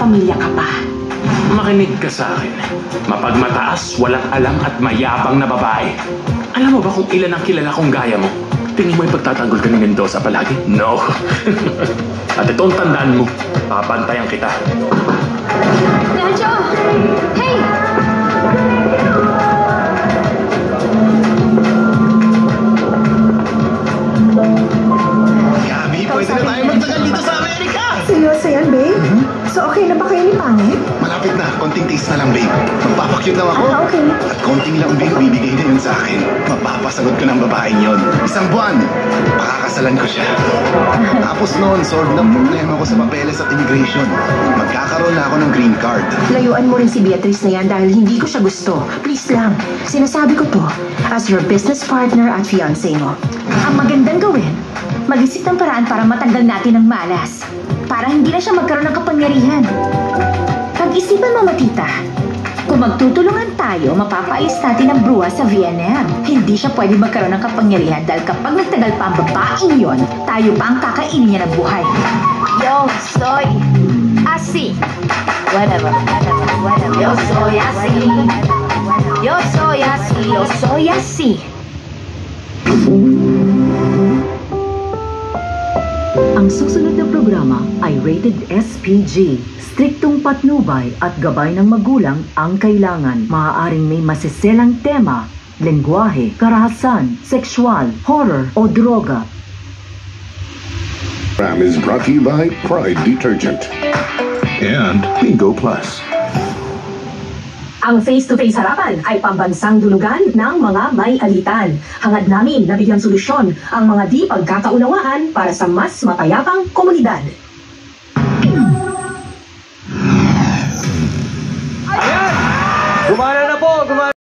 pamilya ka pa. Makinig ka sa akin. Mapagmataas, walang alam at mayabang na babae. Alam mo ba kung ilan ang kilala kong gaya mo? Tingin mo ipagtatanggol ka ni Mendoza palagi? No. At itong tandaan mo, papantayan kita. Nacho! Hey! Gabi, pwede na tayo magtagal dito sa Amerika! Seryoso yan, babe? So okay na ba kayo ni Pangit? Malapit na, konting taste na lang, babe. Magpapakyut lang ako. Okay. At konting lang, babe, bibigay na yun sa akin. Mapapasagot ko ng babaeng yun. 1 buwan, pakakasalan ko siya. Tapos noon, solve ng problema ko sa papeles at immigration. Magkakaroon na ako ng green card. Layuan mo rin si Beatrice na yan dahil hindi ko siya gusto. Please lang, sinasabi ko to as your business partner at fiancé mo. Ang magandang gawin, mag-isip ng paraan para matanggal natin ang malas. Para hindi na siya magkaroon ng kapangyarihan. Pag-isipan mo, Matita. Kung magtutulungan tayo, mapapaalis natin ang bruha sa VNM. Hindi siya pwede magkaroon ng kapangyarihan dahil kapag nagtagal pa ang babaeng yon, tayo pa ang kakainin niya ng buhay. Yo soy así. Whatever. Yo soy así. Yo soy así. Yo soy así. Ang susunod na programa ay rated SPG. Striktong patnubay at gabay ng magulang ang kailangan. Maaaring may masiselang tema, lengguwahe, karahasan, sexual, horror o droga. Program is brought to you by Pride Detergent and Bingo Plus. Ang face-to-face harapan ay pambansang dulugan ng mga may alitan. Hangad namin na bigyang solusyon ang mga di pagkakaunawaan para sa mas mapayapang komunidad.